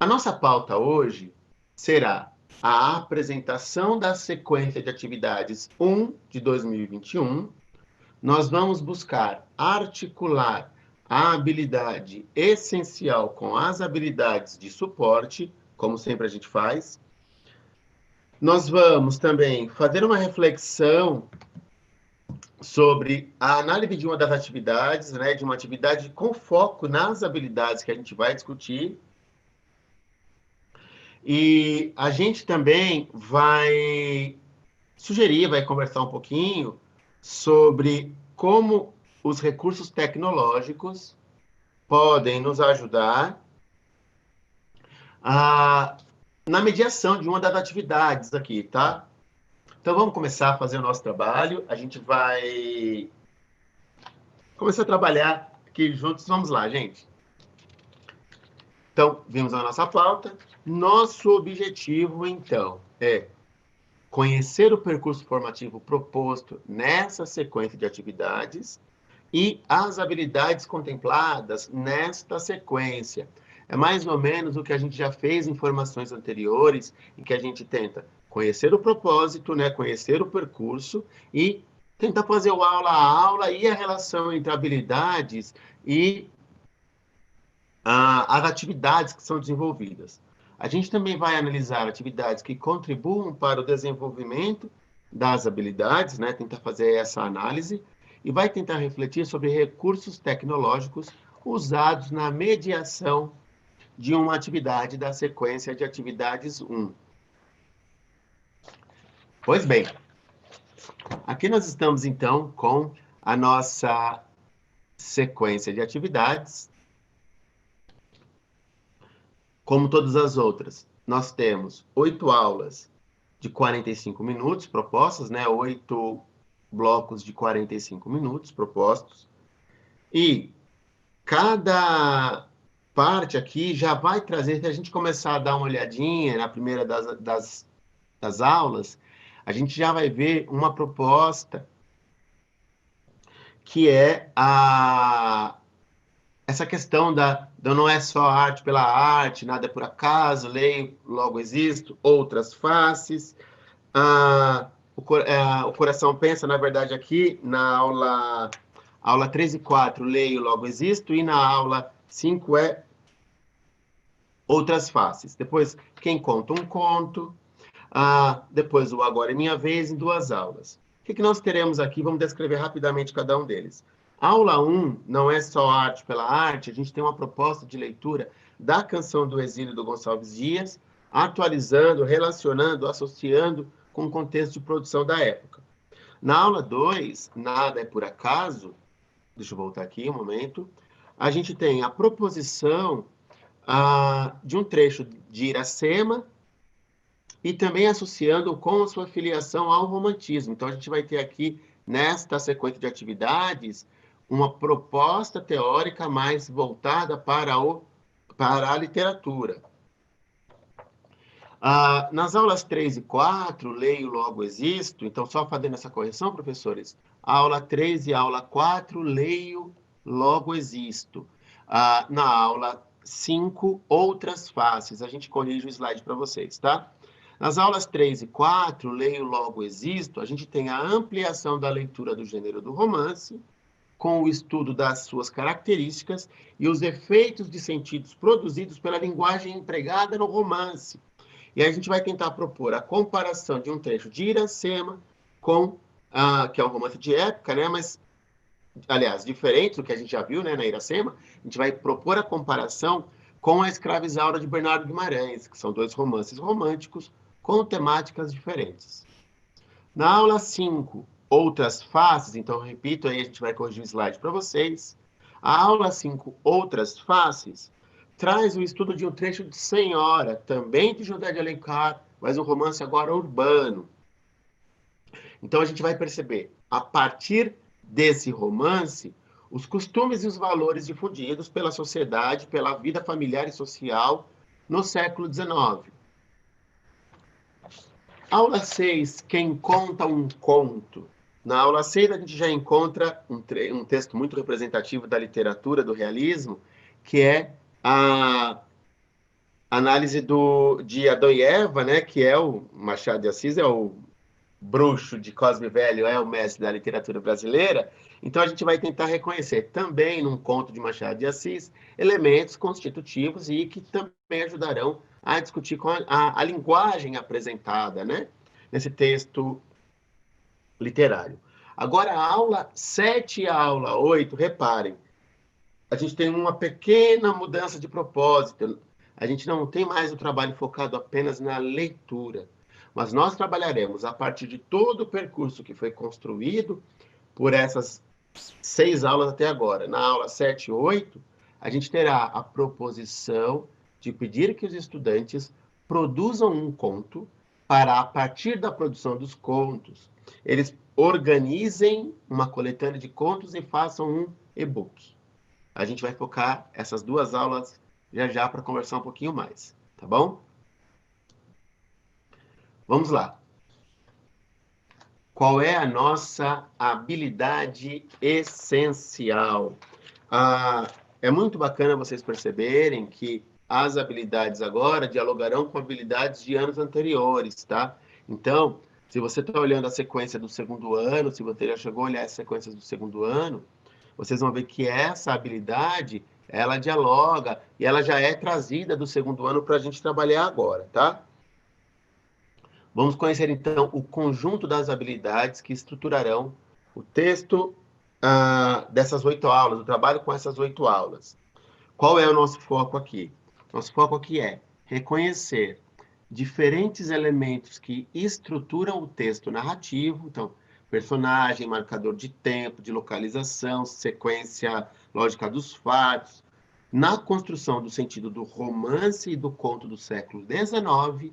A nossa pauta hoje será a apresentação da sequência de atividades 1 de 2021. Nós vamos buscar articular a habilidade essencial com as habilidades de suporte, como sempre a gente faz. Nós vamos também fazer uma reflexão sobre a análise de uma das atividades, né, de uma atividade com foco nas habilidades que a gente vai discutir. E a gente também vai sugerir, vai conversar um pouquinho sobre como os recursos tecnológicos podem nos ajudar na mediação de uma das atividades aqui, tá? Então vamos começar a fazer o nosso trabalho. A gente vai começar a trabalhar aqui juntos. Vamos lá, gente. Então, vimos a nossa pauta. Nosso objetivo, então, é conhecer o percurso formativo proposto nessa sequência de atividades e as habilidades contempladas nesta sequência. É mais ou menos o que a gente já fez em formações anteriores, em que a gente tenta conhecer o propósito, né, conhecer o percurso e tentar fazer o aula a aula e a relação entre habilidades e as atividades que são desenvolvidas. A gente também vai analisar atividades que contribuam para o desenvolvimento das habilidades, né? Tentar fazer essa análise e vai tentar refletir sobre recursos tecnológicos usados na mediação de uma atividade da sequência de atividades 1. Pois bem, aqui nós estamos então com a nossa sequência de atividades. Como todas as outras, nós temos 8 aulas de 45 minutos propostas, né? 8 blocos de 45 minutos propostos. E cada parte aqui já vai trazer, se a gente começar a dar uma olhadinha na primeira das aulas, a gente já vai ver uma proposta que é essa questão da não é só arte pela arte, nada é por acaso, leio, logo existo, outras faces. O coração pensa, na verdade, aqui na aula 3 e 4, leio, logo existo, e na aula 5 é outras faces. Depois, quem conta um conto. Depois, o agora é minha vez, em 2 aulas. O que nós teremos aqui? Vamos descrever rapidamente cada um deles. Aula 1 não é só arte pela arte, a gente tem uma proposta de leitura da Canção do Exílio do Gonçalves Dias, atualizando, relacionando, associando com o contexto de produção da época. Na aula 2, Nada é por acaso, deixa eu voltar aqui um momento, a gente tem a proposição de um trecho de Iracema e também associando com a sua filiação ao romantismo. Então, a gente vai ter aqui, nesta sequência de atividades, uma proposta teórica mais voltada para a literatura. Nas aulas 3 e 4, leio, logo existo. Então, só fazendo essa correção, professores, aula 3 e aula 4, leio, logo existo. Na aula 5, outras faces. A gente corrige o slide para vocês, tá? Nas aulas 3 e 4, leio, logo existo, a gente tem a ampliação da leitura do gênero do romance, com o estudo das suas características e os efeitos de sentidos produzidos pela linguagem empregada no romance. E aí a gente vai tentar propor a comparação de um trecho de Iracema com, que é um romance de época, né? Mas, aliás, diferente do que a gente já viu, né, na Iracema, a gente vai propor a comparação com a Escravizaura de Bernardo Guimarães, que são 2 romances românticos com temáticas diferentes. Na aula 5, outras faces, então, repito, aí a gente vai corrigir o slide para vocês. A aula 5, outras faces, traz o estudo de um trecho de Senhora, também de José de Alencar, mas um romance agora urbano. Então, a gente vai perceber, a partir desse romance, os costumes e os valores difundidos pela sociedade, pela vida familiar e social no século XIX. Aula 6, quem conta um conto. Na aula 6, a gente já encontra um texto muito representativo da literatura, do realismo, que é análise de Adão e Eva, né, que é o Machado de Assis, é o bruxo de Cosme Velho, é o mestre da literatura brasileira. Então, a gente vai tentar reconhecer também, num conto de Machado de Assis, elementos constitutivos e que também ajudarão a discutir com a linguagem apresentada, né, nesse texto literário. Agora, a aula 7 e a aula 8, reparem, a gente tem uma pequena mudança de propósito. A gente não tem mais o trabalho focado apenas na leitura, mas nós trabalharemos a partir de todo o percurso que foi construído por essas 6 aulas até agora. Na aula 7 e 8, a gente terá a proposição de pedir que os estudantes produzam um conto para, a partir da produção dos contos, eles organizem uma coletânea de contos e façam um e-book. A gente vai focar essas 2 aulas já já para conversar um pouquinho mais, tá bom? Vamos lá. Qual é a nossa habilidade essencial? É muito bacana vocês perceberem que as habilidades agora dialogarão com habilidades de anos anteriores, tá? Então, se você está olhando a sequência do segundo ano, se você já chegou a olhar as sequências do segundo ano, vocês vão ver que essa habilidade, ela dialoga e ela já é trazida do segundo ano para a gente trabalhar agora, tá? Vamos conhecer, então, o conjunto das habilidades que estruturarão o texto dessas 8 aulas, o trabalho com essas 8 aulas. Qual é o nosso foco aqui? Nosso foco aqui é reconhecer diferentes elementos que estruturam o texto narrativo, então, personagem, marcador de tempo, de localização, sequência lógica dos fatos, na construção do sentido do romance e do conto do século XIX,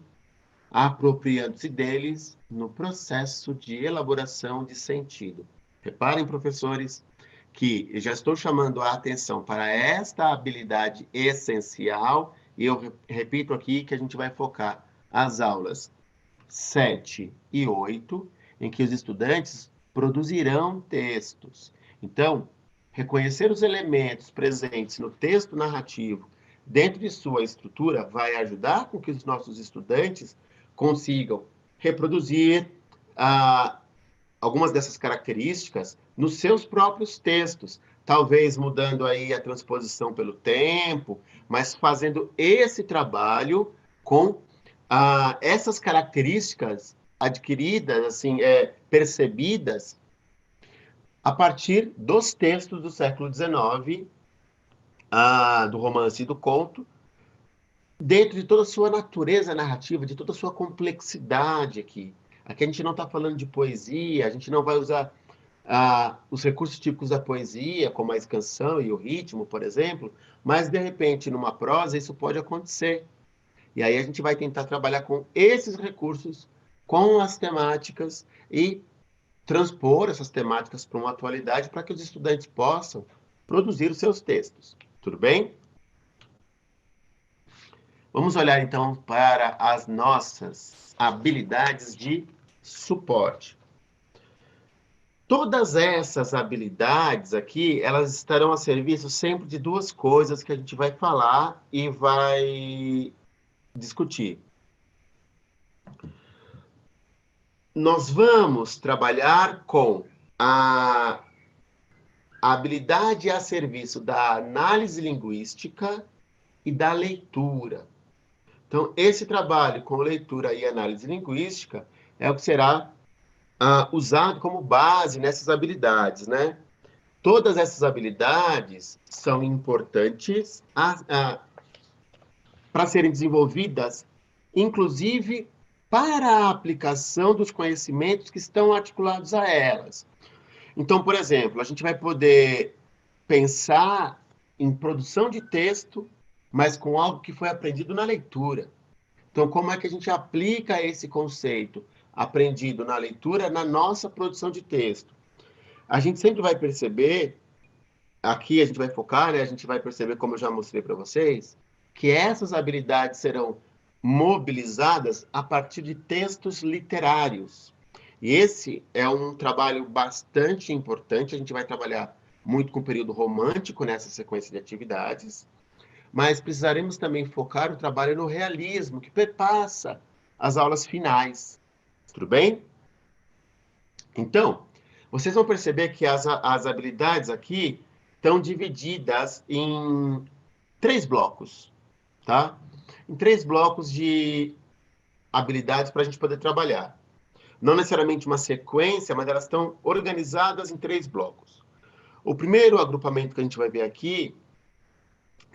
apropriando-se deles no processo de elaboração de sentido. Reparem, professores, que eu já estou chamando a atenção para esta habilidade essencial, e eu repito aqui que a gente vai focar as aulas 7 e 8, em que os estudantes produzirão textos. Então, reconhecer os elementos presentes no texto narrativo dentro de sua estrutura vai ajudar com que os nossos estudantes consigam reproduzir algumas dessas características nos seus próprios textos, talvez mudando aí a transposição pelo tempo, mas fazendo esse trabalho com essas características adquiridas, assim, percebidas a partir dos textos do século XIX, do romance e do conto, dentro de toda a sua natureza narrativa, de toda a sua complexidade aqui. Aqui a gente não está falando de poesia, a gente não vai usar os recursos típicos da poesia, como a escanção e o ritmo, por exemplo, mas, de repente, numa prosa, isso pode acontecer. E aí a gente vai tentar trabalhar com esses recursos, com as temáticas e transpor essas temáticas para uma atualidade para que os estudantes possam produzir os seus textos. Tudo bem? Vamos olhar, então, para as nossas habilidades de suporte. Todas essas habilidades aqui, elas estarão a serviço sempre de 2 coisas que a gente vai falar e vai discutir. Nós vamos trabalhar com a habilidade a serviço da análise linguística e da leitura. Então, esse trabalho com leitura e análise linguística é o que será usado como base nessas habilidades, né? Todas essas habilidades são importantes para serem desenvolvidas, inclusive para a aplicação dos conhecimentos que estão articulados a elas. Então, por exemplo, a gente vai poder pensar em produção de texto, mas com algo que foi aprendido na leitura. Então, como é que a gente aplica esse conceito aprendido na leitura na nossa produção de texto? A gente sempre vai perceber, aqui a gente vai focar, né? A gente vai perceber, como eu já mostrei para vocês, que essas habilidades serão mobilizadas a partir de textos literários. E esse é um trabalho bastante importante. A gente vai trabalhar muito com o período romântico nessa sequência de atividades, mas precisaremos também focar o trabalho no realismo, que perpassa as aulas finais. Tudo bem? Então, vocês vão perceber que as habilidades aqui estão divididas em 3 blocos, tá? Em 3 blocos de habilidades para a gente poder trabalhar. Não necessariamente uma sequência, mas elas estão organizadas em 3 blocos. O primeiro agrupamento que a gente vai ver aqui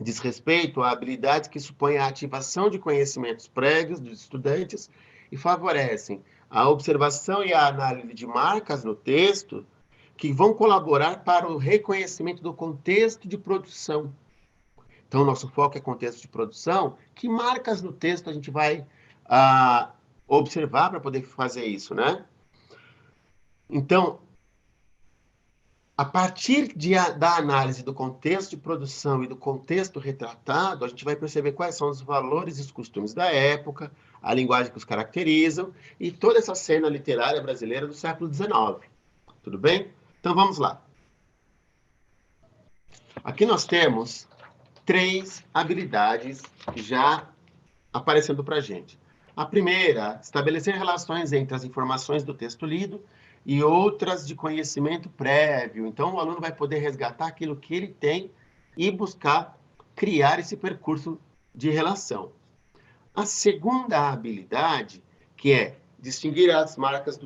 diz respeito a habilidades que supõem a ativação de conhecimentos prévios dos estudantes e favorecem a observação e a análise de marcas no texto que vão colaborar para o reconhecimento do contexto de produção. Então, o nosso foco é contexto de produção. Que marcas no texto a gente vai observar para poder fazer isso, né? Então, a partir da análise do contexto de produção e do contexto retratado, a gente vai perceber quais são os valores e os costumes da época, a linguagem que os caracterizam e toda essa cena literária brasileira do século XIX. Tudo bem? Então, vamos lá. Aqui nós temos 3 habilidades já aparecendo para a gente. A primeira, estabelecer relações entre as informações do texto lido e outras de conhecimento prévio. Então, o aluno vai poder resgatar aquilo que ele tem e buscar criar esse percurso de relação. A segunda habilidade, que é distinguir as marcas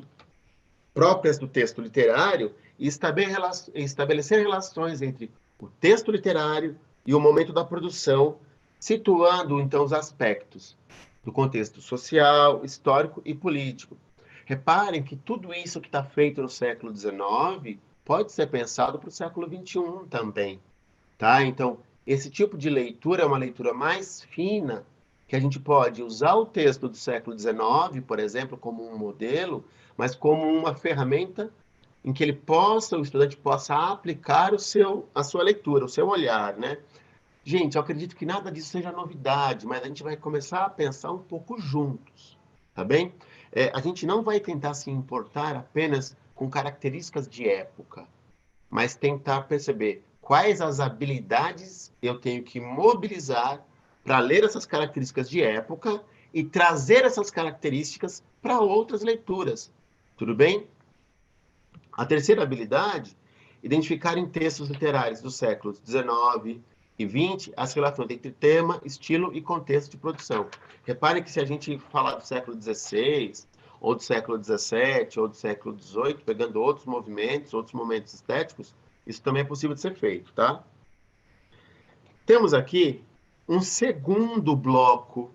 próprias do texto literário e estabelecer relações entre o texto literário e o momento da produção, situando, então, os aspectos do contexto social, histórico e político. Reparem que tudo isso que está feito no século XIX pode ser pensado para o século XXI também, tá? Então, esse tipo de leitura é uma leitura mais fina, que a gente pode usar o texto do século XIX, por exemplo, como um modelo, mas como uma ferramenta em que o estudante possa aplicar a sua leitura, o seu olhar, né? Gente, eu acredito que nada disso seja novidade, mas a gente vai começar a pensar um pouco juntos, tá bem? A gente não vai tentar se importar apenas com características de época, mas tentar perceber quais as habilidades eu tenho que mobilizar para ler essas características de época e trazer essas características para outras leituras, tudo bem? A terceira habilidade, identificar em textos literários dos séculos XIX e XX as relações entre tema, estilo e contexto de produção. Reparem que se a gente falar do século XVI, ou do século XVII, ou do século XVIII, pegando outros movimentos, outros momentos estéticos, isso também é possível de ser feito, tá? Temos aqui um segundo bloco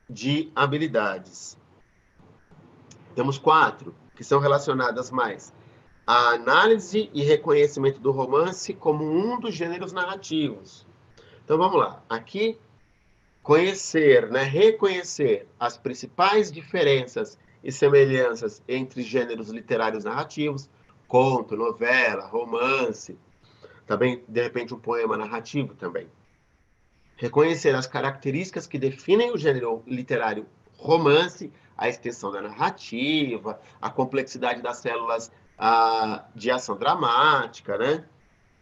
de habilidades. Temos 4, que são relacionadas mais à análise e reconhecimento do romance como um dos gêneros narrativos. Então, vamos lá. Aqui, conhecer, né, reconhecer as principais diferenças e semelhanças entre gêneros literários narrativos, conto, novela, romance, também, de repente, um poema narrativo também. Reconhecer as características que definem o gênero literário romance, a extensão da narrativa, a complexidade das células de ação dramática, né?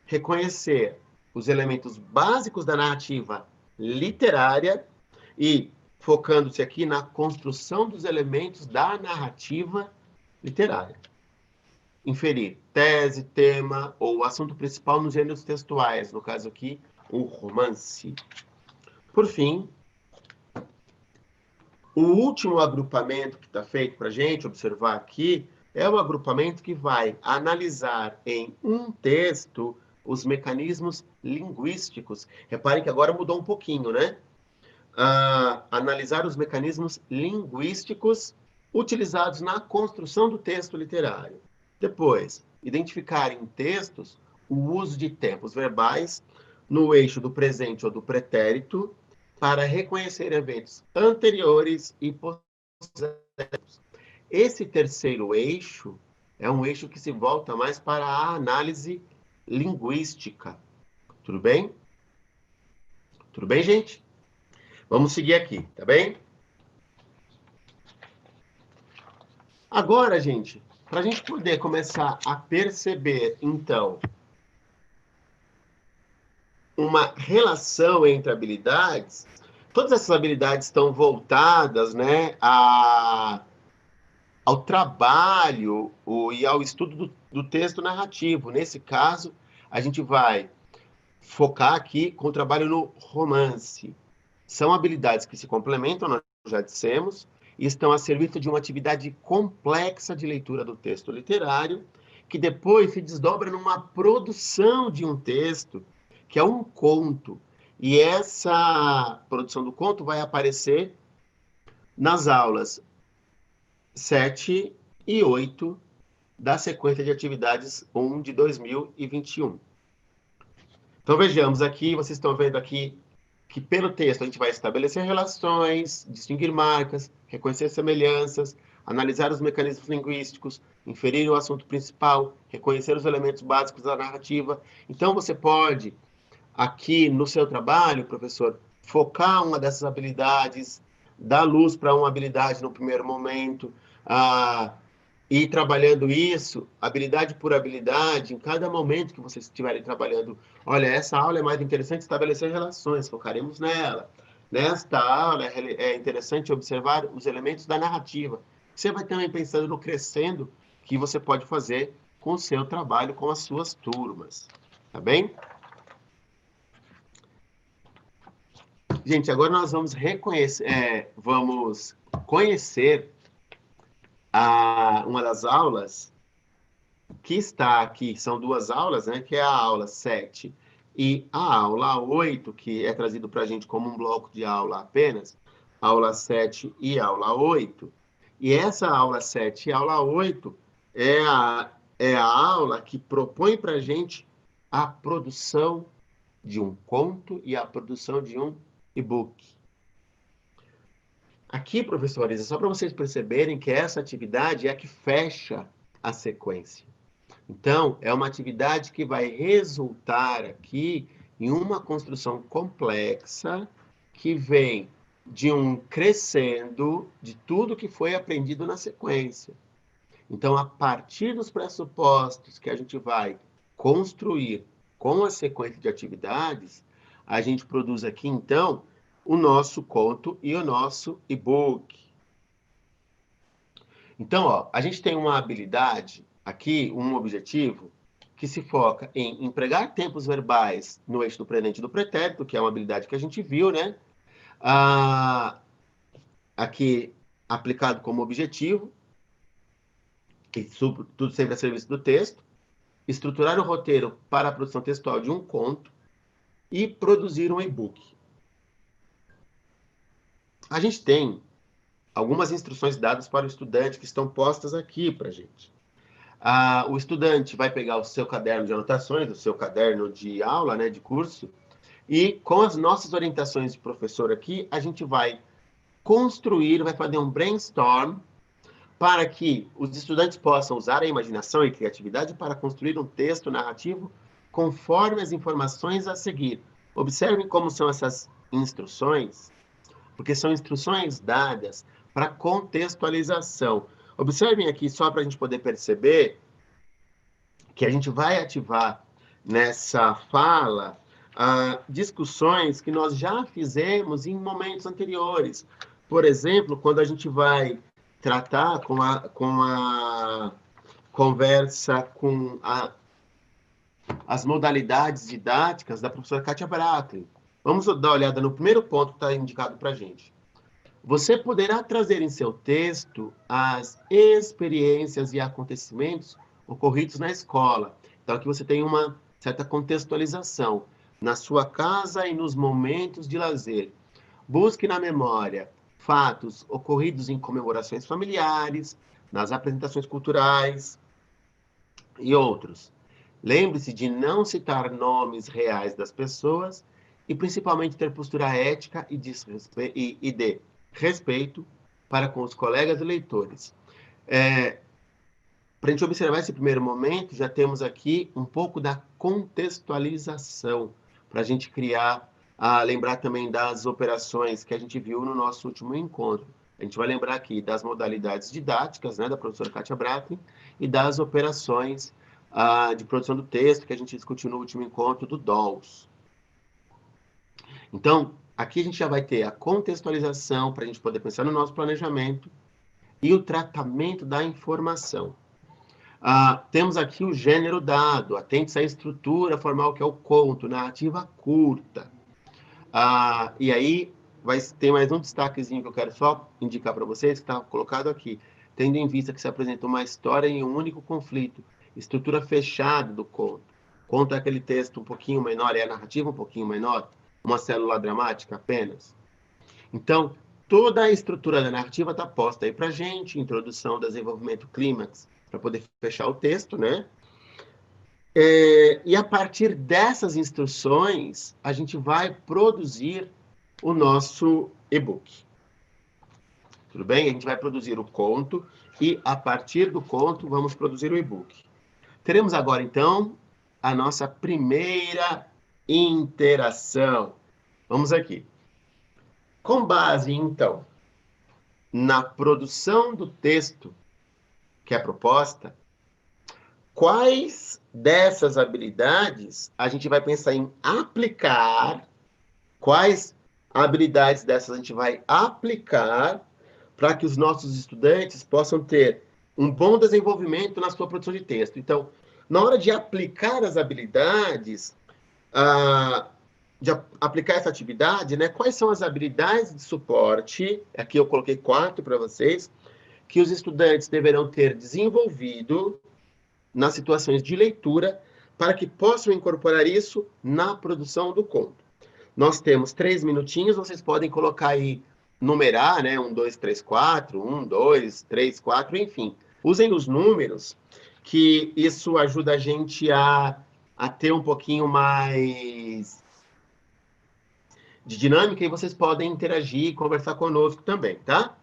Reconhecer os elementos básicos da narrativa literária e focando-se aqui na construção dos elementos da narrativa literária. Inferir tese, tema ou assunto principal nos gêneros textuais, no caso aqui, o romance. Por fim, o último agrupamento que está feito para a gente observar aqui é o agrupamento que vai analisar em um texto os mecanismos linguísticos. Reparem que agora mudou um pouquinho, né? Analisar os mecanismos linguísticos utilizados na construção do texto literário. Depois, identificar em textos o uso de tempos verbais no eixo do presente ou do pretérito para reconhecer eventos anteriores e posteriores. Esse terceiro eixo é um eixo que se volta mais para a análise linguística. Tudo bem? Tudo bem, gente? Vamos seguir aqui, tá bem? Agora, gente, para a gente poder começar a perceber, então, uma relação entre habilidades. Todas essas habilidades estão voltadas, né, ao trabalho e ao estudo do texto narrativo. Nesse caso, a gente vai focar aqui com o trabalho no romance. São habilidades que se complementam, nós já dissemos, e estão a serviço de uma atividade complexa de leitura do texto literário, que depois se desdobra numa produção de um texto, que é um conto. E essa produção do conto vai aparecer nas aulas 7 e 8 da sequência de atividades 1 de 2021. Então, vejamos aqui, vocês estão vendo aqui que pelo texto a gente vai estabelecer relações, distinguir marcas, reconhecer semelhanças, analisar os mecanismos linguísticos, inferir o assunto principal, reconhecer os elementos básicos da narrativa. Então, você pode, aqui no seu trabalho, professor, focar uma dessas habilidades, dar luz para uma habilidade no primeiro momento, e trabalhando isso, habilidade por habilidade, em cada momento que vocês estiverem trabalhando. Olha, essa aula é mais interessante estabelecer relações, focaremos nela. Nesta aula é interessante observar os elementos da narrativa. Você vai também pensando no crescendo que você pode fazer com o seu trabalho, com as suas turmas. Tá bem? Gente, agora nós vamos vamos conhecer uma das aulas que está aqui, são duas aulas, né? Que é a aula 7 e a aula 8, que é trazido para a gente como um bloco de aula apenas, aula 7 e aula 8. E essa aula 7 e aula 8 é a aula que propõe para a gente a produção de um conto e a produção de um e-book. Aqui, professores, é só para vocês perceberem que essa atividade é a que fecha a sequência. Então, é uma atividade que vai resultar aqui em uma construção complexa que vem de um crescendo de tudo que foi aprendido na sequência. Então, a partir dos pressupostos que a gente vai construir com a sequência de atividades, a gente produz aqui, então, o nosso conto e o nosso e-book. Então, ó, a gente tem uma habilidade aqui, um objetivo, que se foca em empregar tempos verbais no eixo do presente e do pretérito, que é uma habilidade que a gente viu, né? Aqui, aplicado como objetivo, que tudo sempre a serviço do texto, estruturar o roteiro para a produção textual de um conto e produzir um e-book. A gente tem algumas instruções dadas para o estudante que estão postas aqui para a gente. O estudante vai pegar o seu caderno de anotações, o seu caderno de aula, né, de curso, e com as nossas orientações de professor aqui, a gente vai construir, vai fazer um brainstorm para que os estudantes possam usar a imaginação e criatividade para construir um texto narrativo conforme as informações a seguir. Observem como são essas instruções, porque são instruções dadas para contextualização. Observem aqui, só para a gente poder perceber, que a gente vai ativar nessa fala discussões que nós já fizemos em momentos anteriores. Por exemplo, quando a gente vai tratar com a conversa com as modalidades didáticas da professora Kátia Bratlin. Vamos dar uma olhada no primeiro ponto que está indicado para a gente. Você poderá trazer em seu texto as experiências e acontecimentos ocorridos na escola. Então, aqui você tem uma certa contextualização na sua casa e nos momentos de lazer. Busque na memória fatos ocorridos em comemorações familiares, nas apresentações culturais e outros. Lembre-se de não citar nomes reais das pessoas e, principalmente, ter postura ética e de respeito para com os colegas e leitores. Para a gente observar esse primeiro momento, já temos aqui um pouco da contextualização, para a gente criar, lembrar também das operações que a gente viu no nosso último encontro. A gente vai lembrar aqui das modalidades didáticas, né, da professora Kátia Bratlin, e das operações de produção do texto que a gente discutiu no último encontro do DOLS. Então, aqui a gente já vai ter a contextualização para a gente poder pensar no nosso planejamento e o tratamento da informação. Temos aqui o gênero dado, atente-se à estrutura formal que é o conto, narrativa curta. E aí, tem mais um destaquezinho que eu quero só indicar para vocês, que está colocado aqui. Tendo em vista que se apresenta uma história em um único conflito, estrutura fechada do conto. Conto é aquele texto um pouquinho menor, é a narrativa um pouquinho menor, uma célula dramática apenas. Então, toda a estrutura da narrativa está posta aí para a gente, introdução, desenvolvimento, clímax, para poder fechar o texto, né? E a partir dessas instruções, a gente vai produzir o nosso e-book. Tudo bem? A gente vai produzir o conto e, a partir do conto, vamos produzir o e-book. Teremos agora, então, a nossa primeira interação. Vamos aqui. Com base, então, na produção do texto que é proposta, quais dessas habilidades a gente vai pensar em aplicar, quais habilidades dessas a gente vai aplicar para que os nossos estudantes possam ter um bom desenvolvimento na sua produção de texto. Então, na hora de aplicar as habilidades, de aplicar essa atividade, né, quais são as habilidades de suporte, aqui eu coloquei 4 para vocês, que os estudantes deverão ter desenvolvido nas situações de leitura para que possam incorporar isso na produção do conto. Nós temos 3 minutinhos, vocês podem colocar aí, numerar, né? 1, 2, 3, 4, 1, 2, 3, 4, enfim. Usem os números, que isso ajuda a gente a ter um pouquinho mais de dinâmica e vocês podem interagir e conversar conosco também, tá?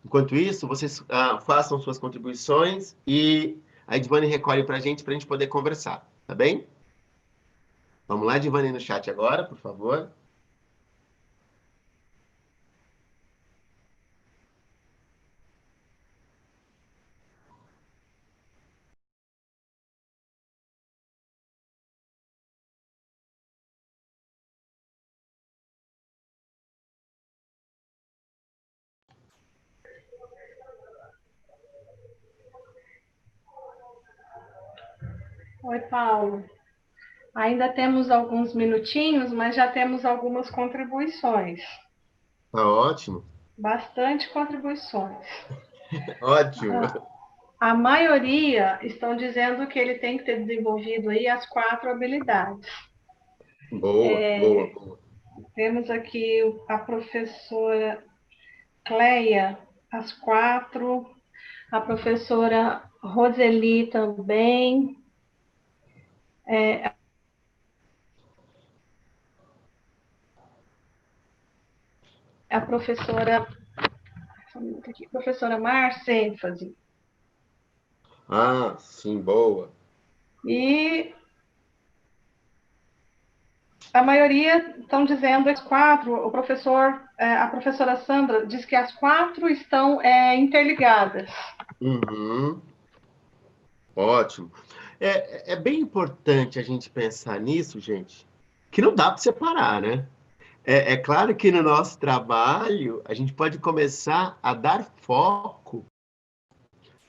Enquanto isso, vocês façam suas contribuições e a Edvane recolhe para a gente poder conversar, tá bem? Vamos lá, Edvane, no chat agora, por favor. Oi, Paulo. Ainda temos alguns minutinhos, mas já temos algumas contribuições. Tá ótimo. Bastante contribuições. Ótimo. A maioria estão dizendo que ele tem que ter desenvolvido aí as 4 habilidades. Boa. Temos aqui a professora Cleia, as 4. A professora Roseli também. A professora Márcia ênfase. Sim, boa. E a maioria estão dizendo as 4. A professora Sandra diz que as 4 estão interligadas. Uhum. Ótimo. É bem importante a gente pensar nisso, gente, que não dá para separar, né? É claro que no nosso trabalho a gente pode começar a dar foco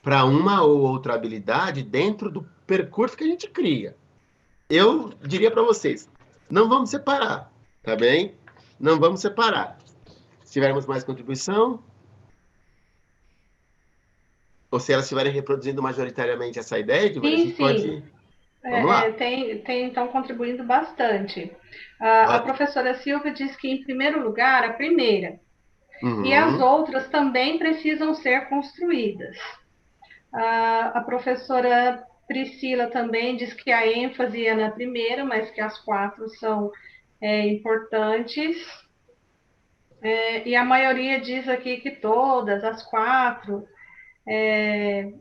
para uma ou outra habilidade dentro do percurso que a gente cria. Eu diria para vocês, não vamos separar, tá bem? Não vamos separar. Se tivermos mais contribuição, ou se elas estiverem reproduzindo majoritariamente essa ideia, a gente pode... Vamos lá. Tem então contribuindo bastante. A professora Silvia diz que, em primeiro lugar, a primeira. Uhum. E as outras também precisam ser construídas. A professora Priscila também diz que a ênfase é na primeira, mas que as 4 são importantes. E a maioria diz aqui que todas, as 4,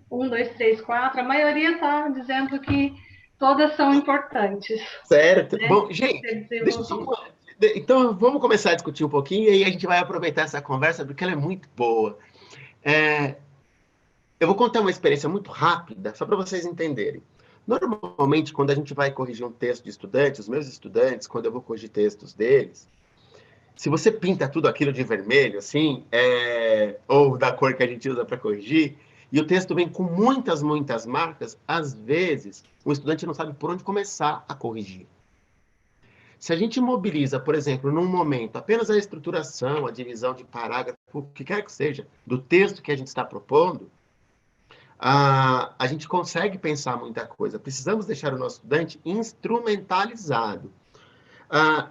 1, 2, 3, 4, a maioria está dizendo que todas são importantes. Certo. Né? Bom, gente, deixa eu só... Então, vamos começar a discutir um pouquinho e aí a gente vai aproveitar essa conversa porque ela é muito boa. Eu vou contar uma experiência muito rápida, só para vocês entenderem. Normalmente, quando a gente vai corrigir um texto de estudante, os meus estudantes, quando eu vou corrigir textos deles, se você pinta tudo aquilo de vermelho, assim, ou da cor que a gente usa para corrigir, e o texto vem com muitas, muitas marcas, às vezes o estudante não sabe por onde começar a corrigir. Se a gente mobiliza, por exemplo, num momento, apenas a estruturação, a divisão de parágrafo, o que quer que seja, do texto que a gente está propondo, a gente consegue pensar muita coisa. Precisamos deixar o nosso estudante instrumentalizado.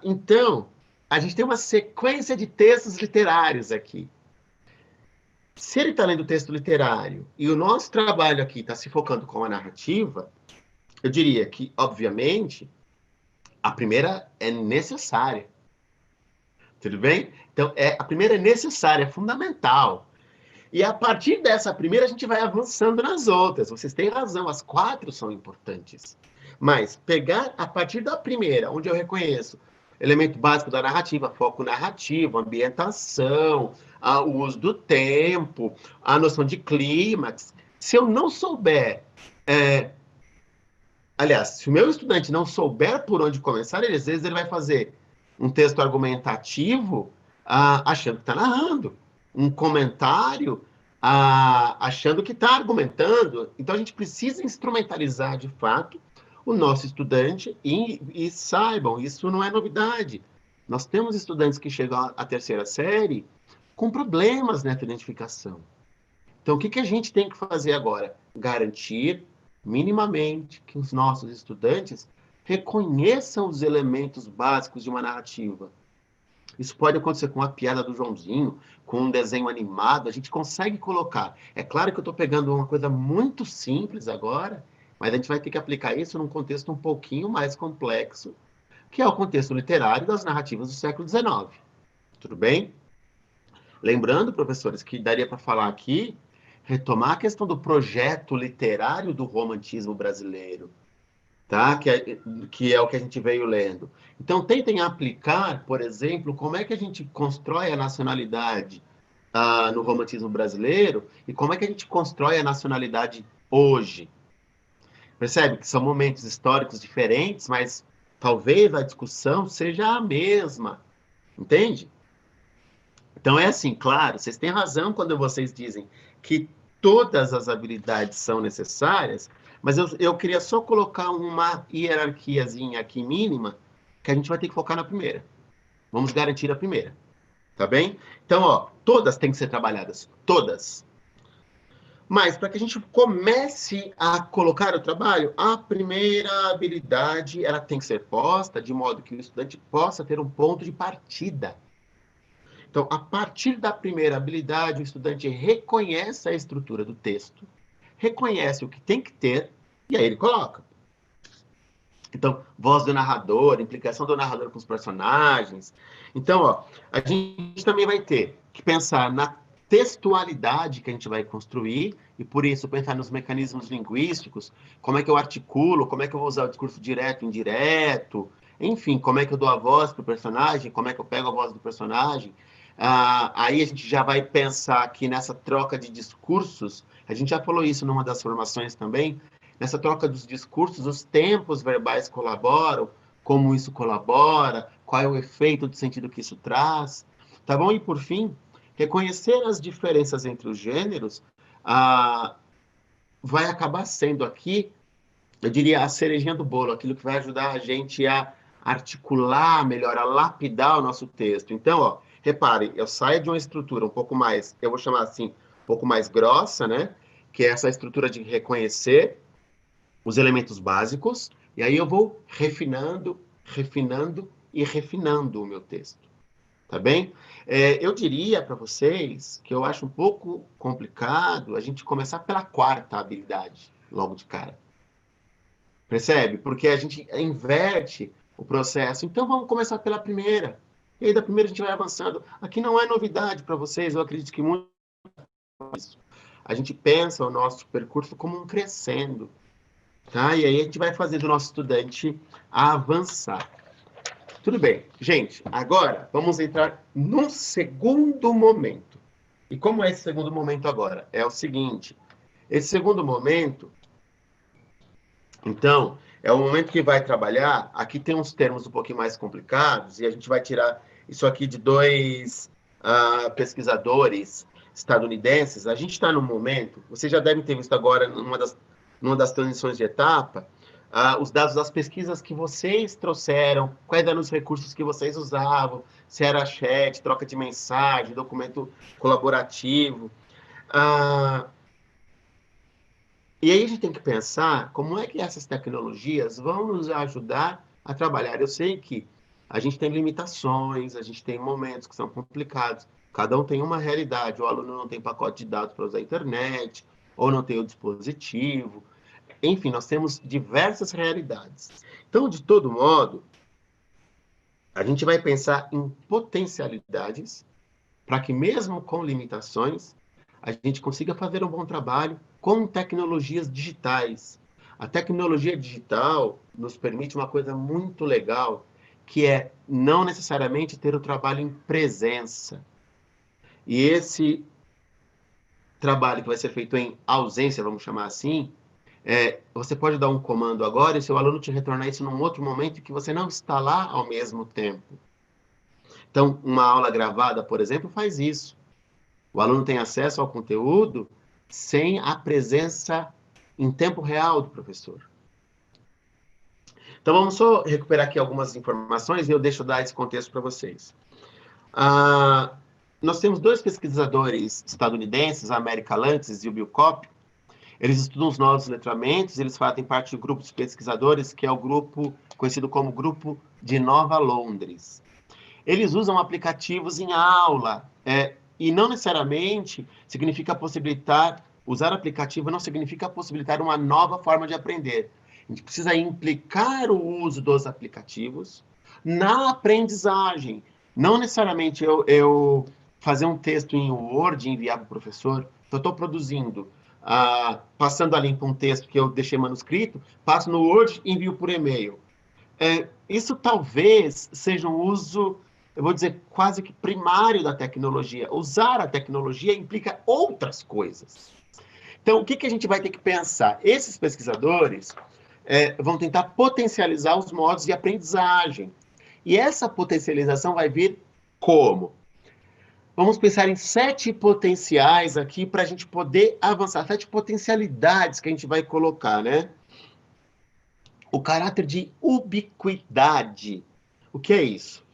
Então, a gente tem uma sequência de textos literários aqui. Se ele está lendo texto literário e o nosso trabalho aqui está se focando com a narrativa, eu diria que, obviamente, a primeira é necessária. Tudo bem? Então, a primeira é necessária, é fundamental. E a partir dessa primeira, a gente vai avançando nas outras. Vocês têm razão, as 4 são importantes. Mas pegar a partir da primeira, onde eu reconheço elemento básico da narrativa, foco narrativo, ambientação, o uso do tempo, a noção de clímax. Se eu não souber... aliás, se o meu estudante não souber por onde começar, às vezes ele vai fazer um texto argumentativo achando que está narrando, um comentário achando que está argumentando. Então, a gente precisa instrumentalizar, de fato, o nosso estudante e saibam, isso não é novidade. Nós temos estudantes que chegam à terceira série com problemas nessa identificação. Então, o que a gente tem que fazer agora? Garantir, minimamente, que os nossos estudantes reconheçam os elementos básicos de uma narrativa. Isso pode acontecer com a piada do Joãozinho, com um desenho animado, a gente consegue colocar. É claro que eu estou pegando uma coisa muito simples agora, mas a gente vai ter que aplicar isso num contexto um pouquinho mais complexo, que é o contexto literário das narrativas do século XIX. Tudo bem? Lembrando, professores, que daria para falar aqui, retomar a questão do projeto literário do romantismo brasileiro, tá? Que é o que a gente veio lendo. Então, tentem aplicar, por exemplo, como é que a gente constrói a nacionalidade no romantismo brasileiro e como é que a gente constrói a nacionalidade hoje. Percebe que são momentos históricos diferentes, mas talvez a discussão seja a mesma, entende? Então, é assim, claro, vocês têm razão quando vocês dizem que todas as habilidades são necessárias, mas eu queria só colocar uma hierarquiazinha aqui mínima, que a gente vai ter que focar na primeira. Vamos garantir a primeira, tá bem? Então, ó, todas têm que ser trabalhadas, todas. Mas, para que a gente comece a colocar o trabalho, a primeira habilidade, ela tem que ser posta de modo que o estudante possa ter um ponto de partida. Então, a partir da primeira habilidade, o estudante reconhece a estrutura do texto, reconhece o que tem que ter, e aí ele coloca. Então, voz do narrador, implicação do narrador com os personagens. Então, ó, a gente também vai ter que pensar na textualidade que a gente vai construir, e por isso pensar nos mecanismos linguísticos, como é que eu articulo, como é que eu vou usar o discurso direto e indireto, enfim, como é que eu dou a voz para o personagem, como é que eu pego a voz do personagem. Aí a gente já vai pensar aqui nessa troca de discursos, a gente já falou isso numa das formações também, nessa troca dos discursos, os tempos verbais colaboram, como isso colabora, qual é o efeito do sentido que isso traz, tá bom? E por fim, reconhecer as diferenças entre os gêneros vai acabar sendo aqui, eu diria, a cerejinha do bolo, aquilo que vai ajudar a gente a articular melhor, a lapidar o nosso texto. Então, ó, repare, eu saio de uma estrutura um pouco mais, eu vou chamar assim, um pouco mais grossa, né? Que é essa estrutura de reconhecer os elementos básicos, e aí eu vou refinando, refinando e refinando o meu texto. Tá bem? Eu diria para vocês que eu acho um pouco complicado a gente começar pela quarta habilidade, logo de cara. Percebe? Porque a gente inverte o processo. Então, vamos começar pela primeira. E aí, da primeira, a gente vai avançando. Aqui não é novidade para vocês, eu acredito que muito isso. A gente pensa o nosso percurso como um crescendo. Tá? E aí, a gente vai fazer do nosso estudante avançar. Tudo bem. Gente, agora vamos entrar num segundo momento. E como é esse segundo momento agora? É o seguinte. Esse segundo momento, Então, é o momento que vai trabalhar. Aqui tem uns termos um pouquinho mais complicados, e a gente vai tirar isso aqui de dois pesquisadores estadunidenses. A gente está no momento, vocês já devem ter visto agora, numa das transições de etapa, os dados das pesquisas que vocês trouxeram, quais eram os recursos que vocês usavam, se era chat, troca de mensagem, documento colaborativo. Ah, e aí a gente tem que pensar como é que essas tecnologias vão nos ajudar a trabalhar. Eu sei que a gente tem limitações, a gente tem momentos que são complicados, cada um tem uma realidade. O aluno não tem pacote de dados para usar a internet, ou não tem o dispositivo. Enfim, nós temos diversas realidades. Então, de todo modo, a gente vai pensar em potencialidades para que, mesmo com limitações, a gente consiga fazer um bom trabalho com tecnologias digitais. A tecnologia digital nos permite uma coisa muito legal, que é não necessariamente ter o trabalho em presença. E esse trabalho que vai ser feito em ausência, vamos chamar assim, você pode dar um comando agora e seu aluno te retornar isso num outro momento que você não está lá ao mesmo tempo. Então, uma aula gravada, por exemplo, faz isso. O aluno tem acesso ao conteúdo sem a presença em tempo real do professor. Então, vamos só recuperar aqui algumas informações e eu deixo dar esse contexto para vocês. Nós temos dois pesquisadores estadunidenses, a América Lantes e o Bill Kopp. Eles estudam os novos letramentos, eles fazem parte do grupo de pesquisadores, que é o grupo conhecido como Grupo de Nova Londres. Eles usam aplicativos em aula, e não necessariamente significa possibilitar, usar aplicativo não significa possibilitar uma nova forma de aprender. A gente precisa implicar o uso dos aplicativos na aprendizagem. Não necessariamente eu fazer um texto em Word e enviar para o professor, eu estou produzindo, passando a limpo um texto que eu deixei manuscrito, passo no Word e envio por e-mail. Isso talvez seja um uso, eu vou dizer, quase que primário da tecnologia. Usar a tecnologia implica outras coisas. Então, o que a gente vai ter que pensar? Esses pesquisadores vão tentar potencializar os modos de aprendizagem. E essa potencialização vai vir como? Vamos pensar em 7 potenciais aqui para a gente poder avançar. 7 potencialidades que a gente vai colocar, né? O caráter de ubiquidade. O que é isso?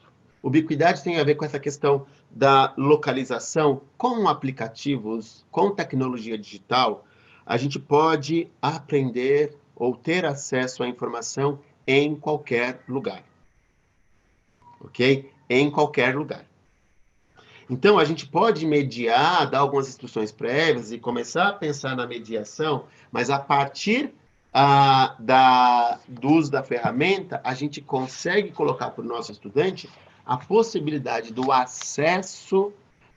Ubiquidade tem a ver com essa questão da localização. Com aplicativos, com tecnologia digital, a gente pode aprender ou ter acesso à informação em qualquer lugar. Ok? Em qualquer lugar. Então, a gente pode mediar, dar algumas instruções prévias e começar a pensar na mediação, mas a partir do uso da ferramenta, a gente consegue colocar para o nosso estudante a possibilidade do acesso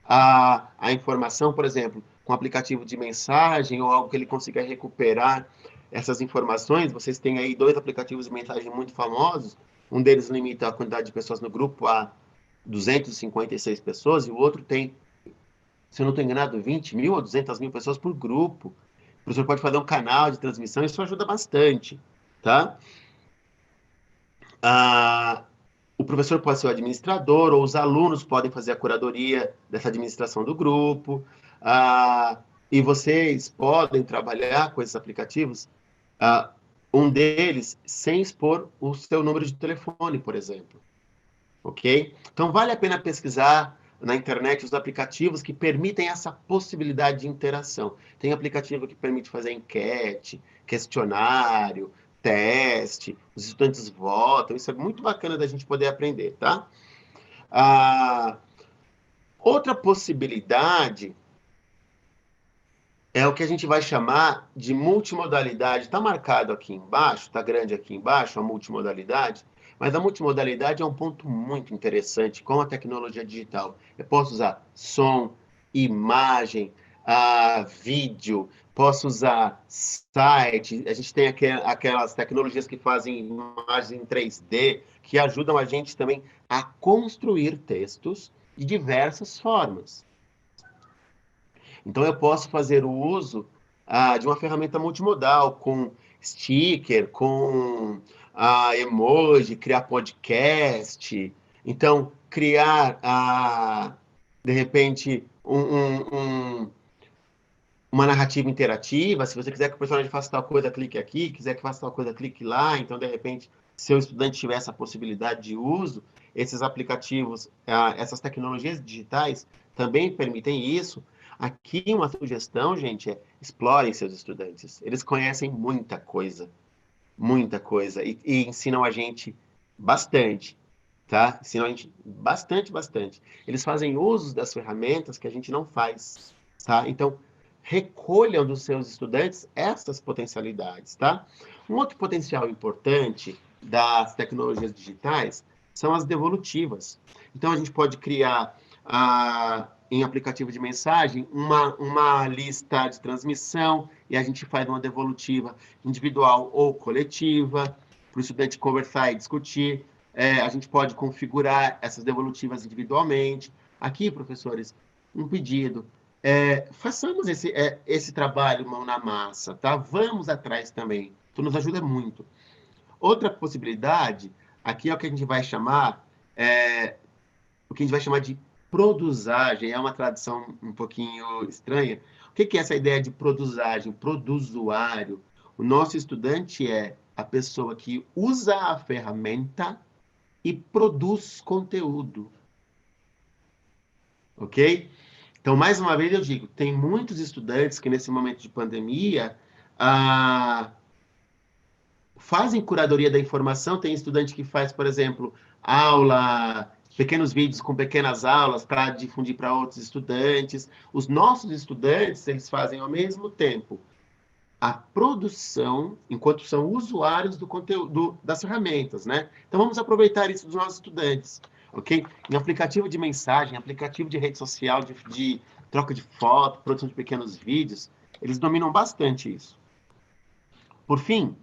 à informação, por exemplo, com aplicativo de mensagem ou algo que ele consiga recuperar essas informações. Vocês têm aí 2 aplicativos de mensagem muito famosos, um deles limita a quantidade de pessoas no grupo a 256 pessoas, e o outro tem, se eu não estou enganado, 20 mil ou 200 mil pessoas por grupo. O professor pode fazer um canal de transmissão, isso ajuda bastante, tá? O professor pode ser o administrador, ou os alunos podem fazer a curadoria dessa administração do grupo, e vocês podem trabalhar com esses aplicativos, um deles sem expor o seu número de telefone, por exemplo. Ok? Então, vale a pena pesquisar na internet os aplicativos que permitem essa possibilidade de interação. Tem aplicativo que permite fazer enquete, questionário, teste, os estudantes votam, isso é muito bacana da gente poder aprender, tá? Outra possibilidade é o que a gente vai chamar de multimodalidade. Está marcado aqui embaixo, está grande aqui embaixo, a multimodalidade. Mas a multimodalidade é um ponto muito interessante com a tecnologia digital. Eu posso usar som, imagem, vídeo, posso usar site. A gente tem aquelas tecnologias que fazem imagens em 3D, que ajudam a gente também a construir textos de diversas formas. Então, eu posso fazer o uso de uma ferramenta multimodal com sticker, com emoji, criar podcast. Então, criar, de repente, uma narrativa interativa. Se você quiser que o personagem faça tal coisa, clique aqui. Quiser que faça tal coisa, clique lá. Então, de repente, se o estudante tiver essa possibilidade de uso, esses aplicativos, essas tecnologias digitais também permitem isso. Aqui, uma sugestão, gente, é explorem seus estudantes. Eles conhecem muita coisa, e ensinam a gente bastante, tá? Ensinam a gente bastante, bastante. Eles fazem uso das ferramentas que a gente não faz, tá? Então, recolham dos seus estudantes essas potencialidades, tá? Um outro potencial importante das tecnologias digitais são as devolutivas. Então, a gente pode criar, em aplicativo de mensagem, uma lista de transmissão, e a gente faz uma devolutiva individual ou coletiva, para o estudante conversar e discutir. A gente pode configurar essas devolutivas individualmente. Aqui, professores, um pedido. Façamos esse trabalho mão na massa, tá? Vamos atrás também. Isso nos ajuda muito. Outra possibilidade, aqui é o que a gente vai chamar, de produzagem. É uma tradução um pouquinho estranha. O que é essa ideia de produzagem? Produzuário. O nosso estudante é a pessoa que usa a ferramenta e produz conteúdo. Ok? Então, mais uma vez eu digo, tem muitos estudantes que nesse momento de pandemia fazem curadoria da informação. Tem estudante que faz, por exemplo, pequenos vídeos com pequenas aulas para difundir para outros estudantes. Os nossos estudantes, eles fazem ao mesmo tempo a produção, enquanto são usuários do conteúdo, das ferramentas, né? Então, vamos aproveitar isso dos nossos estudantes, ok? Em aplicativo de mensagem, aplicativo de rede social, de troca de foto, produção de pequenos vídeos, eles dominam bastante isso. Por fim,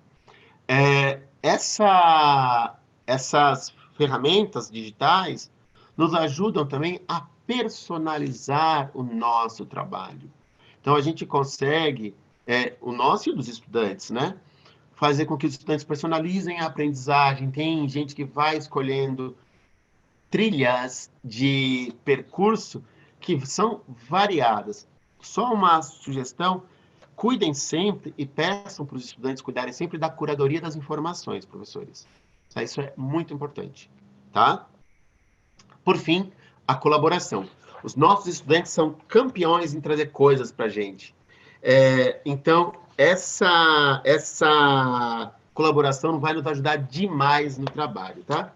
essas ferramentas digitais nos ajudam também a personalizar o nosso trabalho. Então, a gente consegue, o nosso e dos estudantes, né? Fazer com que os estudantes personalizem a aprendizagem. Tem gente que vai escolhendo trilhas de percurso que são variadas. Só uma sugestão: cuidem sempre e peçam para os estudantes cuidarem sempre da curadoria das informações, professores. Isso é muito importante, tá? Por fim, a colaboração. Os nossos estudantes são campeões em trazer coisas para a gente. Então, essa colaboração vai nos ajudar demais no trabalho, tá?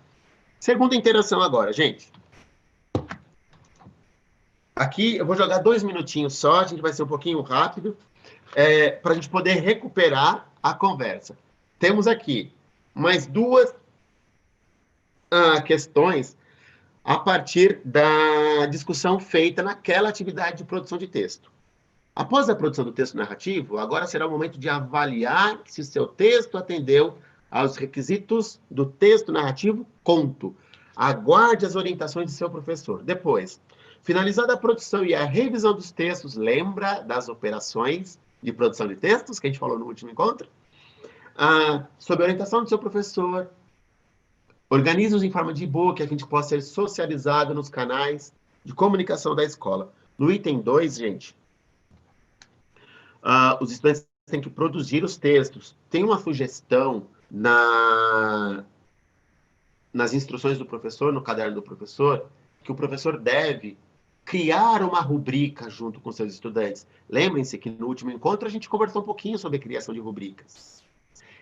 Segunda interação agora, gente. Aqui eu vou jogar 2 minutinhos só, a gente vai ser um pouquinho rápido, para a gente poder recuperar a conversa. Temos aqui mais 2 questões a partir da discussão feita naquela atividade de produção de texto. Após a produção do texto narrativo, agora será o momento de avaliar se o seu texto atendeu aos requisitos do texto narrativo, conto. Aguarde as orientações de seu professor. Depois, finalizada a produção e a revisão dos textos, lembra das operações de produção de textos que a gente falou no último encontro? Sob a orientação do seu professor, organize-os em forma de e-book, a gente possa ser socializado nos canais de comunicação da escola. No item 2, gente, os estudantes têm que produzir os textos. Tem uma sugestão nas instruções do professor, no caderno do professor, que o professor deve criar uma rubrica junto com seus estudantes. Lembrem-se que no último encontro a gente conversou um pouquinho sobre a criação de rubricas.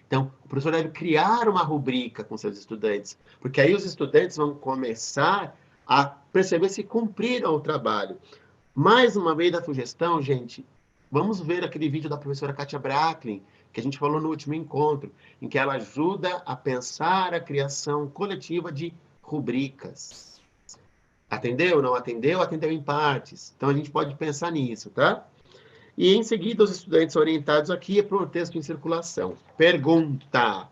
Então, o professor deve criar uma rubrica com seus estudantes, porque aí os estudantes vão começar a perceber se cumpriram o trabalho. Mais uma vez a sugestão, gente, vamos ver aquele vídeo da professora Kátia Bracklin, que a gente falou no último encontro, em que ela ajuda a pensar a criação coletiva de rubricas. Atendeu? Não atendeu? Atendeu em partes. Então, a gente pode pensar nisso, tá? E, em seguida, os estudantes orientados aqui para o texto em circulação. Pergunta.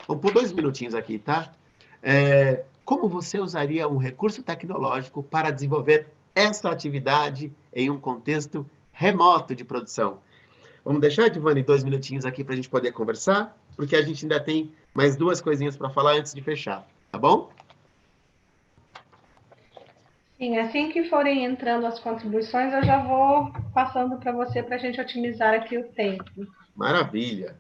Vamos por 2 minutinhos aqui, tá? Como você usaria um recurso tecnológico para desenvolver essa atividade em um contexto remoto de produção? Vamos deixar, Divani, 2 minutinhos aqui para a gente poder conversar, porque a gente ainda tem mais 2 coisinhas para falar antes de fechar, tá bom? Sim, assim que forem entrando as contribuições, eu já vou passando para você para a gente otimizar aqui o tempo. Maravilha.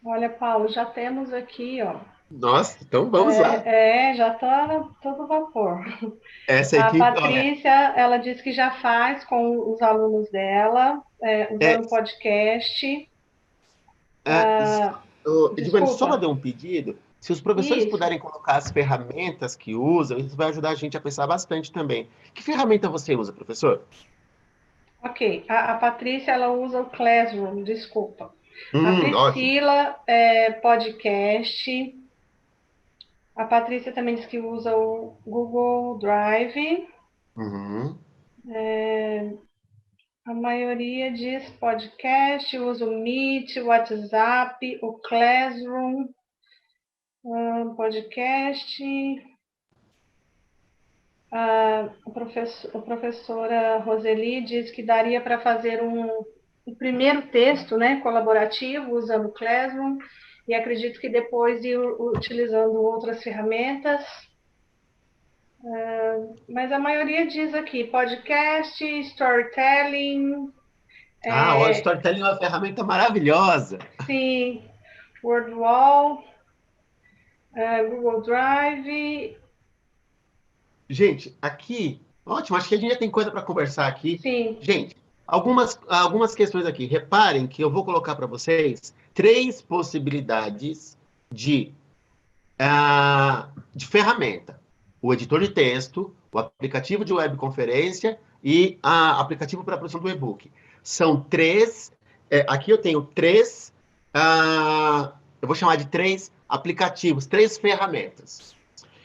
Olha, Paulo, já temos aqui, ó. Nossa, então vamos lá. Já está todo vapor. Essa A equipe, olha, Patrícia, ela disse que já faz com os alunos dela, é, usando podcast. é, Edivane, só Desculpa. para dar um pedido, se os professores Isso. puderem colocar as ferramentas que usam, isso vai ajudar a gente a pensar bastante também. Que ferramenta você usa, professor? Ok. A Patrícia, ela usa o Classroom, desculpa. A Ótimo. Priscila, podcast. A Patrícia também diz que usa o Google Drive. Uhum. A maioria diz podcast, usa o Meet, o WhatsApp, o Classroom, podcast. A professora Roseli diz que daria para fazer um primeiro texto, né, colaborativo, usando o Classroom, e acredito que depois ir utilizando outras ferramentas. Mas a maioria diz aqui podcast, storytelling, O Storytelling é uma ferramenta maravilhosa. sim, WordWall, Google Drive, Gente, aqui, ótimo, acho que a gente já tem coisa para conversar aqui. sim, Gente, algumas questões aqui. Reparem que eu vou colocar para vocês 3 possibilidades de, de ferramenta: o editor de texto, o aplicativo de webconferência e o aplicativo para a produção do e-book. São 3. Aqui eu tenho 3. Eu vou chamar de 3 aplicativos, 3 ferramentas.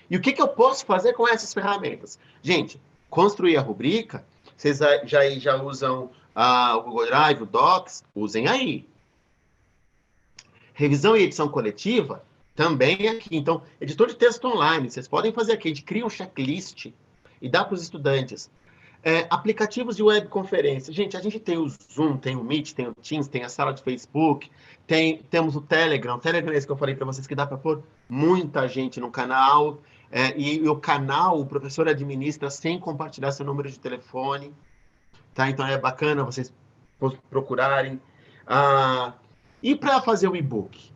E o que eu posso fazer com essas ferramentas? Gente, construir a rubrica, vocês já usam o Google Drive, o Docs, usem aí. Revisão e edição coletiva, também aqui. Então, editor de texto online, vocês podem fazer aqui. A gente cria um checklist e dá para os estudantes. Aplicativos de webconferência. Gente, a gente tem o Zoom, tem o Meet, tem o Teams, tem a sala de Facebook, temos o Telegram. O Telegram é esse que eu falei para vocês, que dá para pôr muita gente no canal. E o canal, o professor administra sem compartilhar seu número de telefone. Tá? Então, é bacana vocês procurarem. E para fazer o e-book?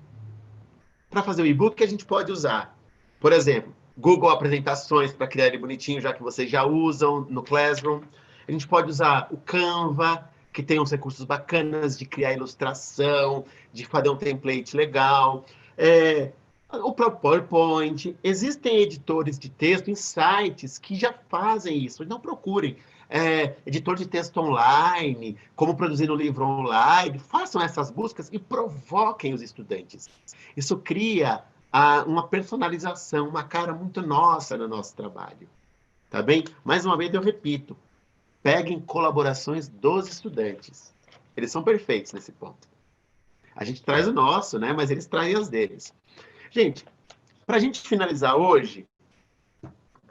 Para fazer o e-book, a gente pode usar, por exemplo, Google Apresentações para criar ele bonitinho, já que vocês já usam no Classroom. A gente pode usar o Canva, que tem uns recursos bacanas de criar ilustração, de fazer um template legal. O próprio PowerPoint. Existem editores de texto em sites que já fazem isso. Então, procurem. Editor de texto online, como produzir um livro online. Façam essas buscas e provoquem os estudantes. Isso cria uma personalização, uma cara muito nossa no nosso trabalho. Tá bem? Mais uma vez eu repito, peguem colaborações dos estudantes. Eles são perfeitos nesse ponto. A gente traz o nosso, né? Mas eles trazem as deles. Gente, para a gente finalizar hoje,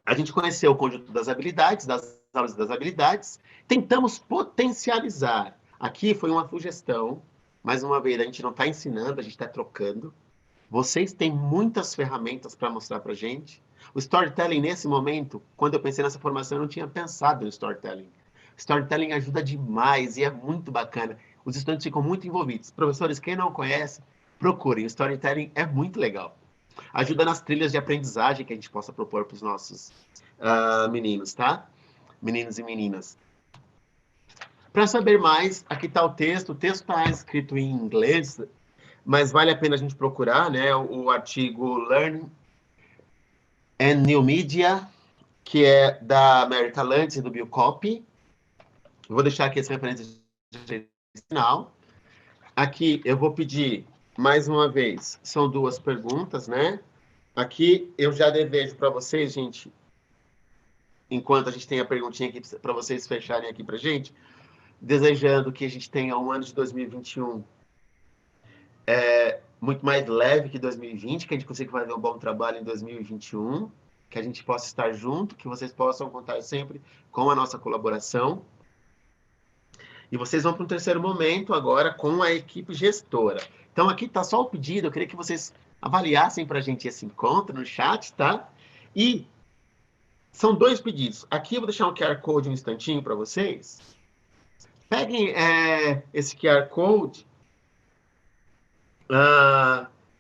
a gente conheceu o conjunto das habilidades, das aulas das habilidades, tentamos potencializar. Aqui foi uma sugestão, mais uma vez, a gente não está ensinando, a gente está trocando. Vocês têm muitas ferramentas para mostrar para a gente. O storytelling, nesse momento, quando eu pensei nessa formação, eu não tinha pensado no storytelling. Storytelling ajuda demais e é muito bacana. Os estudantes ficam muito envolvidos. Professores, quem não conhece, procurem. O storytelling é muito legal. Ajuda nas trilhas de aprendizagem que a gente possa propor para os nossos meninos, tá? Meninos e meninas. Para saber mais, aqui está o texto. O texto está escrito em inglês, mas vale a pena a gente procurar, né? O artigo Learn and New Media, que é da America Lunch e do Bill Copy. Vou deixar aqui as referências de final. Aqui eu vou pedir, mais uma vez, são 2 perguntas, né? Aqui eu já desejo para vocês, gente, enquanto a gente tem a perguntinha aqui para vocês fecharem aqui para gente, desejando que a gente tenha um ano de 2021 muito mais leve que 2020, que a gente consiga fazer um bom trabalho em 2021, que a gente possa estar junto, que vocês possam contar sempre com a nossa colaboração. E vocês vão para um terceiro momento agora com a equipe gestora. Então, aqui está só o pedido, eu queria que vocês avaliassem para a gente esse encontro no chat, tá? E são 2 pedidos. Aqui eu vou deixar um QR Code um instantinho para vocês. Peguem esse QR Code,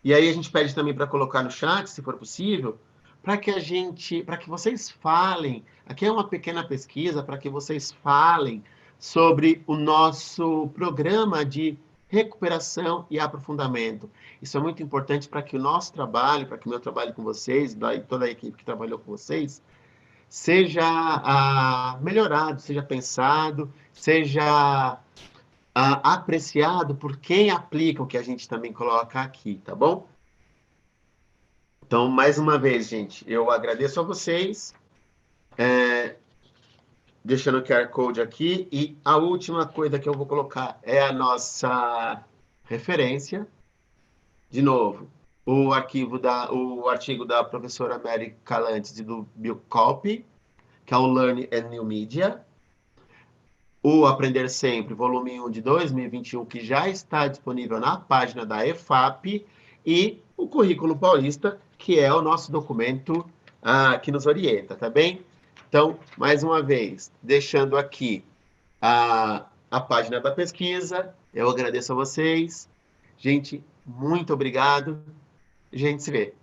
e aí a gente pede também para colocar no chat, se for possível, para que vocês falem. Aqui é uma pequena pesquisa para que vocês falem sobre o nosso programa de recuperação e aprofundamento. Isso é muito importante para que o nosso trabalho, para que o meu trabalho com vocês, e toda a equipe que trabalhou com vocês, seja melhorado, seja pensado, seja apreciado por quem aplica o que a gente também coloca aqui, tá bom? Então, mais uma vez, gente, eu agradeço a vocês, deixando o QR Code aqui, e a última coisa que eu vou colocar é a nossa referência. De novo, o artigo da professora Mary Calantes e do Bill Copy, que é o Learn and New Media, o Aprender Sempre, volume 1 de 2021, que já está disponível na página da EFAP, e o Currículo Paulista, que é o nosso documento que nos orienta, tá bem? Então, mais uma vez, deixando aqui a página da pesquisa, eu agradeço a vocês. Gente, muito obrigado. A gente se vê.